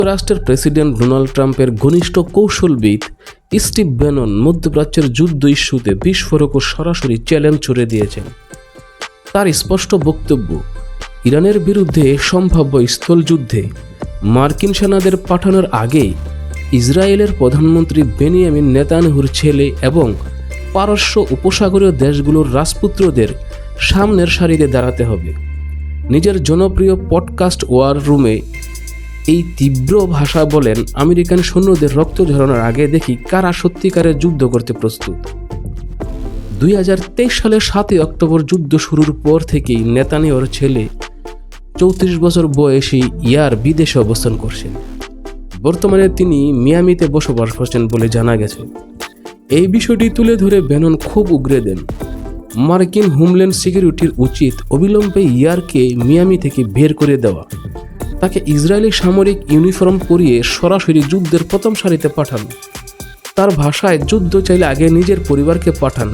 যুক্তরাষ্ট্রের president Donald ট্রাম্পের ঘনিষ্ঠ কৌশলবিদ স্টিভ ব্যানন মধ্যপ্রাচ্যের যুদ্ধ ইস্যুতে বিস্ফোরক ও সরাসরি চ্যালেঞ্জ ছুড়ে দিয়েছেন। তার স্পষ্ট বক্তব্য, ইরানের বিরুদ্ধে সম্ভাব্য স্থলযুদ্ধে মার্কিন সেনাদের পাঠানোর আগেই ইসরায়েলের প্রধানমন্ত্রী বেনিয়ামিন নেতানিয়াহুর ছেলে এবং পারস্য উপসাগরীয় দেশগুলোর রাজপুত্রদের সামনের সারিতে দাঁড়াতে হবে। নিজের জনপ্রিয় পডকাস্ট ওয়ার রুমে এই তীব্র ভাষা বলেন, আমেরিকান সৈন্যদের রক্ত ঝরানোর আগে দেখি কারা সত্যিকারের যুদ্ধ করতে প্রস্তুত। 2023 সালের 7 অক্টোবর যুদ্ধ শুরুর পর থেকেই নেতানিয়াহুর ছেলে 34 বছর বয়সী ইয়ার বিদেশে অবস্থান করছেন। বর্তমানে তিনি মিয়ামিতে বসবাস করছেন বলে জানা গেছে। এই বিষয়টি তুলে ধরে ব্যানন খুব উগরে দেন, মার্কিন হোমল্যান্ড সিকিউরিটির উচিত অবিলম্বে ইয়ারকে মিয়ামি থেকে বের করে দেওয়া, তাকে ইসরায়েলি সামরিক ইউনিফর্ম পরিয়ে সরাসরি যুদ্ধের প্রথম সারিতে পাঠান। তার ভাষায়, যুদ্ধ চাইলে আগে নিজের পরিবারকে পাঠান।